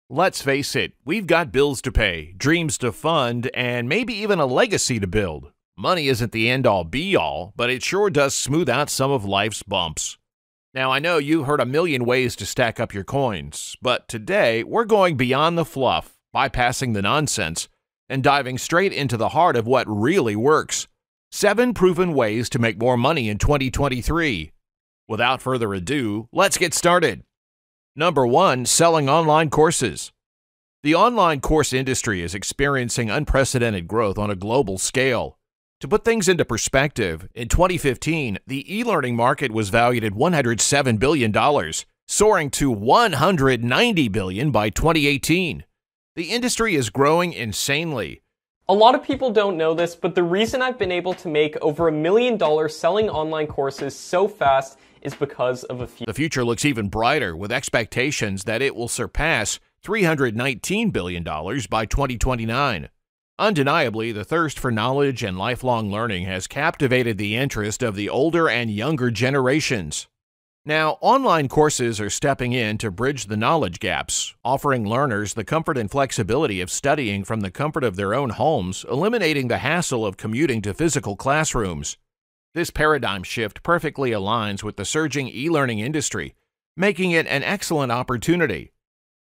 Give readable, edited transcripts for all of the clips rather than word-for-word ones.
Let's face it, we've got bills to pay, dreams to fund, and maybe even a legacy to build. Money isn't the end-all be-all, but it sure does smooth out some of life's bumps. Now, I know you've heard a million ways to stack up your coins, but today we're going beyond the fluff, bypassing the nonsense, and diving straight into the heart of what really works. 7 proven ways to make more money in 2023. Without further ado, let's get started. Number 1, selling online courses. The online course industry is experiencing unprecedented growth on a global scale. To put things into perspective, in 2015, the e-learning market was valued at $107 billion, soaring to $190 billion by 2018. The industry is growing insanely. A lot of people don't know this, but the reason I've been able to make over $1 million selling online courses so fast is because of a few. The future looks even brighter, with expectations that it will surpass $319 billion by 2029. Undeniably, the thirst for knowledge and lifelong learning has captivated the interest of the older and younger generations. Now, online courses are stepping in to bridge the knowledge gaps, offering learners the comfort and flexibility of studying from the comfort of their own homes, eliminating the hassle of commuting to physical classrooms. This paradigm shift perfectly aligns with the surging e-learning industry, making it an excellent opportunity.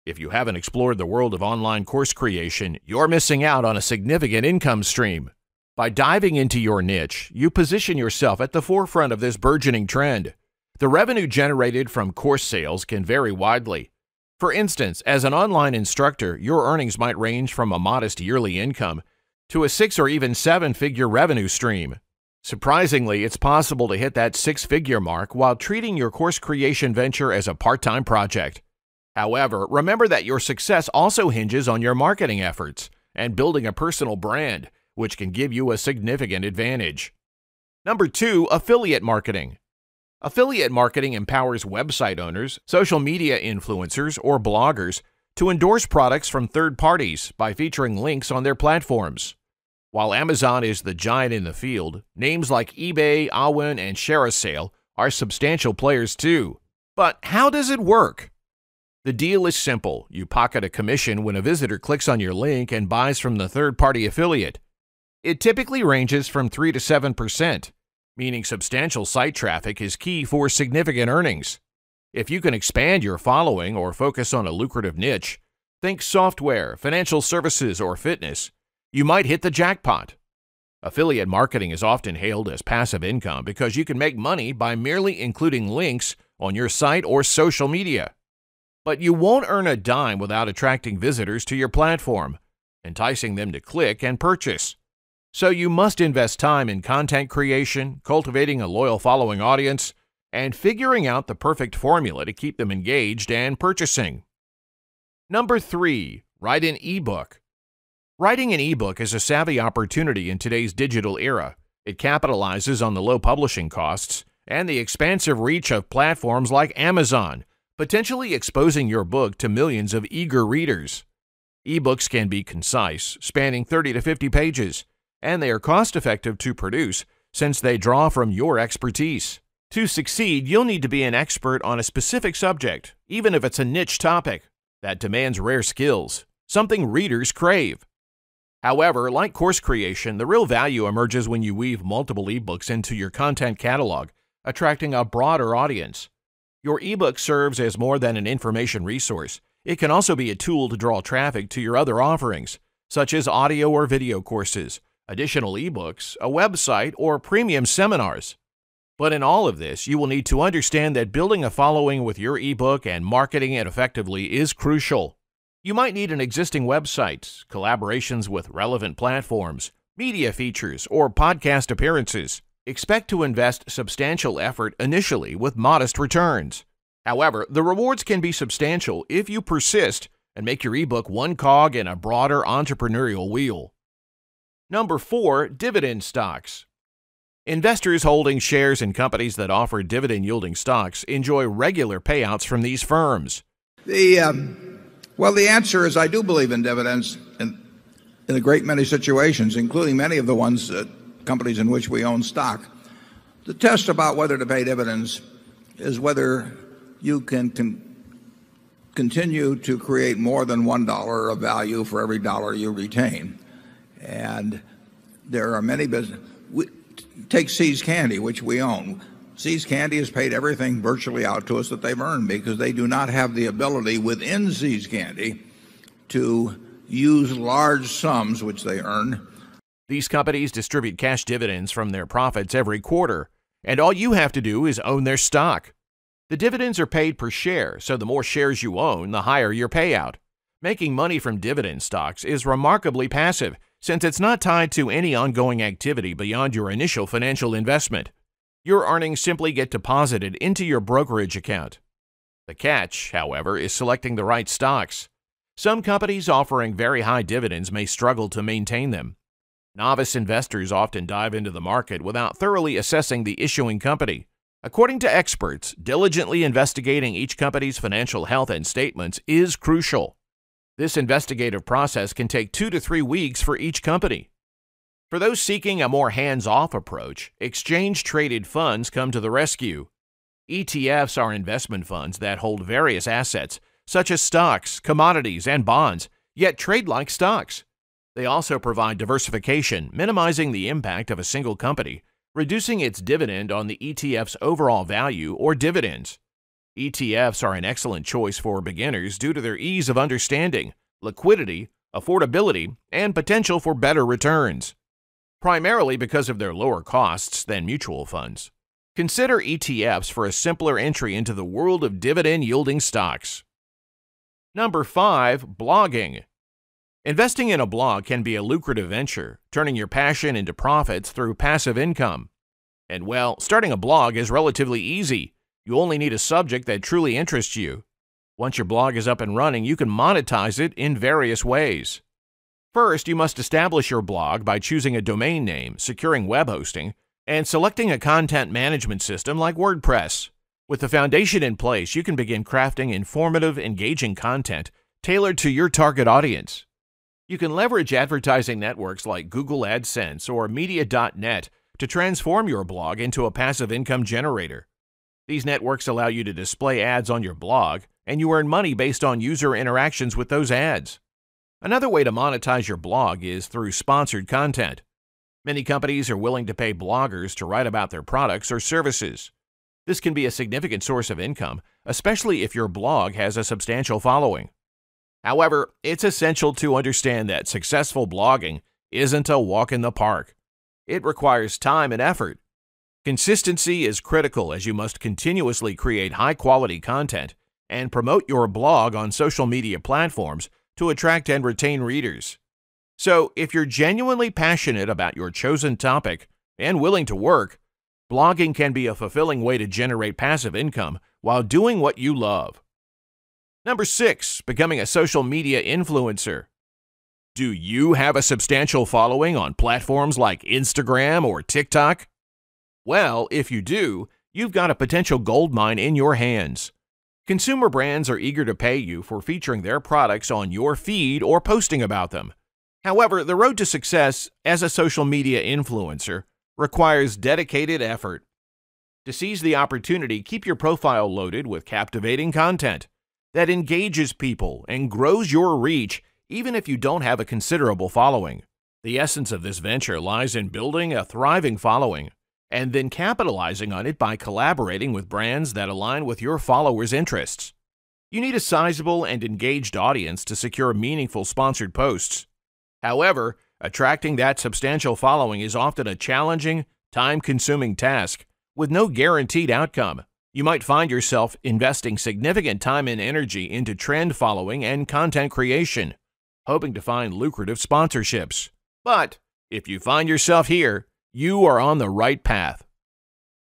If you haven't explored the world of online course creation, you're missing out on a significant income stream. By diving into your niche, you position yourself at the forefront of this burgeoning trend. The revenue generated from course sales can vary widely. For instance, as an online instructor, your earnings might range from a modest yearly income to a 6 or even 7-figure revenue stream. Surprisingly, it's possible to hit that 6-figure mark while treating your course creation venture as a part-time project. However, remember that your success also hinges on your marketing efforts and building a personal brand, which can give you a significant advantage. Number 2, affiliate marketing. Affiliate marketing empowers website owners, social media influencers, or bloggers to endorse products from third parties by featuring links on their platforms. While Amazon is the giant in the field, names like eBay, Awin, and ShareASale are substantial players too. But how does it work? The deal is simple. You pocket a commission when a visitor clicks on your link and buys from the third-party affiliate. It typically ranges from 3 to 7%, meaning substantial site traffic is key for significant earnings. If you can expand your following or focus on a lucrative niche, think software, financial services, or fitness, you might hit the jackpot. Affiliate marketing is often hailed as passive income because you can make money by merely including links on your site or social media. But you won't earn a dime without attracting visitors to your platform, enticing them to click and purchase. So you must invest time in content creation, cultivating a loyal following audience, and figuring out the perfect formula to keep them engaged and purchasing. Number 3, write an ebook. Writing an ebook is a savvy opportunity in today's digital era. It capitalizes on the low publishing costs and the expansive reach of platforms like Amazon, potentially exposing your book to millions of eager readers. Ebooks can be concise, spanning 30 to 50 pages, and they are cost-effective to produce since they draw from your expertise. To succeed, you'll need to be an expert on a specific subject, even if it's a niche topic that demands rare skills, something readers crave. However, like course creation, the real value emerges when you weave multiple ebooks into your content catalog, attracting a broader audience. Your ebook serves as more than an information resource. It can also be a tool to draw traffic to your other offerings, such as audio or video courses, additional ebooks, a website, or premium seminars. But in all of this, you will need to understand that building a following with your ebook and marketing it effectively is crucial. You might need an existing website, collaborations with relevant platforms, media features, or podcast appearances. Expect to invest substantial effort initially with modest returns. However, the rewards can be substantial if you persist and make your ebook one cog in a broader entrepreneurial wheel. Number 4, dividend stocks. Investors holding shares in companies that offer dividend-yielding stocks enjoy regular payouts from these firms. Well, the answer is I do believe in dividends in a great many situations, including many of the ones companies in which we own stock. The test about whether to pay dividends is whether you can continue to create more than $1 of value for every dollar you retain. And there are many business. Take See's Candy, which we own. See's Candy has paid everything virtually out to us that they've earned because they do not have the ability within See's Candy to use large sums which they earn. These companies distribute cash dividends from their profits every quarter, and all you have to do is own their stock. The dividends are paid per share, so the more shares you own, the higher your payout. Making money from dividend stocks is remarkably passive, since it's not tied to any ongoing activity beyond your initial financial investment. Your earnings simply get deposited into your brokerage account. The catch, however, is selecting the right stocks. Some companies offering very high dividends may struggle to maintain them. Novice investors often dive into the market without thoroughly assessing the issuing company. According to experts, diligently investigating each company's financial health and statements is crucial. This investigative process can take 2 to 3 weeks for each company. For those seeking a more hands-off approach, exchange-traded funds come to the rescue. ETFs are investment funds that hold various assets, such as stocks, commodities, and bonds, yet trade like stocks. They also provide diversification, minimizing the impact of a single company, reducing its dividend on the ETF's overall value or dividends. ETFs are an excellent choice for beginners due to their ease of understanding, liquidity, affordability, and potential for better returns, primarily because of their lower costs than mutual funds. Consider ETFs for a simpler entry into the world of dividend-yielding stocks. Number 5. Blogging. Investing in a blog can be a lucrative venture, turning your passion into profits through passive income. And well, starting a blog is relatively easy. You only need a subject that truly interests you. Once your blog is up and running, you can monetize it in various ways. First, you must establish your blog by choosing a domain name, securing web hosting, and selecting a content management system like WordPress. With the foundation in place, you can begin crafting informative, engaging content tailored to your target audience. You can leverage advertising networks like Google AdSense or Media.net to transform your blog into a passive income generator. These networks allow you to display ads on your blog, and you earn money based on user interactions with those ads. Another way to monetize your blog is through sponsored content. Many companies are willing to pay bloggers to write about their products or services. This can be a significant source of income, especially if your blog has a substantial following. However, it's essential to understand that successful blogging isn't a walk in the park. It requires time and effort. Consistency is critical as you must continuously create high-quality content and promote your blog on social media platforms to attract and retain readers. So, if you're genuinely passionate about your chosen topic and willing to work, blogging can be a fulfilling way to generate passive income while doing what you love. Number 6. Becoming a social media influencer. Do you have a substantial following on platforms like Instagram or TikTok? Well, if you do, you've got a potential goldmine in your hands. Consumer brands are eager to pay you for featuring their products on your feed or posting about them. However, the road to success as a social media influencer requires dedicated effort. To seize the opportunity, keep your profile loaded with captivating content that engages people and grows your reach even if you don't have a considerable following. The essence of this venture lies in building a thriving following and then capitalizing on it by collaborating with brands that align with your followers' interests. You need a sizable and engaged audience to secure meaningful sponsored posts. However, attracting that substantial following is often a challenging, time-consuming task with no guaranteed outcome. You might find yourself investing significant time and energy into trend following and content creation, hoping to find lucrative sponsorships. But if you find yourself here, you are on the right path.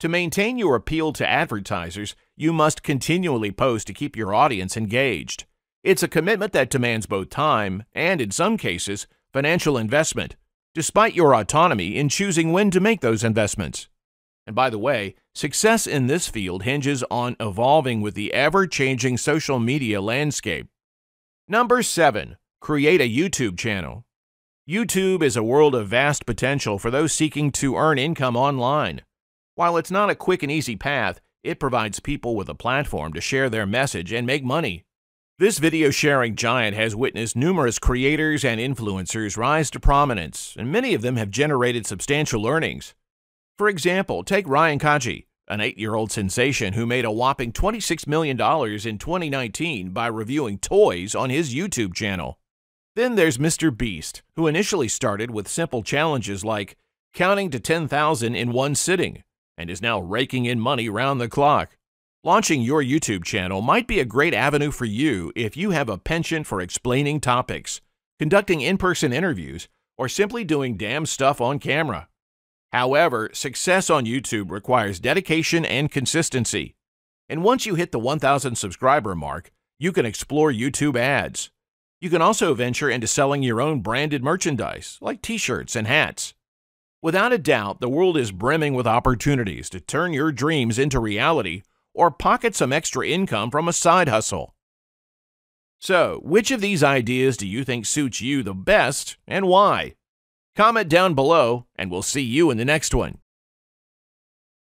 To maintain your appeal to advertisers, you must continually post to keep your audience engaged. It's a commitment that demands both time and, in some cases, financial investment, despite your autonomy in choosing when to make those investments. And by the way, success in this field hinges on evolving with the ever-changing social media landscape. Number 7. Create a YouTube channel. YouTube is a world of vast potential for those seeking to earn income online. While it's not a quick and easy path, it provides people with a platform to share their message and make money. This video sharing giant has witnessed numerous creators and influencers rise to prominence, and many of them have generated substantial earnings. For example, take Ryan Kaji, an 8-year-old sensation who made a whopping $26 million in 2019 by reviewing toys on his YouTube channel. Then there's Mr. Beast, who initially started with simple challenges like counting to 10,000 in one sitting, and is now raking in money round the clock. Launching your YouTube channel might be a great avenue for you if you have a penchant for explaining topics, conducting in-person interviews, or simply doing damn stuff on camera. However, success on YouTube requires dedication and consistency. And once you hit the 1,000 subscriber mark, you can explore YouTube ads. You can also venture into selling your own branded merchandise, like t-shirts and hats. Without a doubt, the world is brimming with opportunities to turn your dreams into reality or pocket some extra income from a side hustle. So, which of these ideas do you think suits you the best and why? Comment down below, and we'll see you in the next one.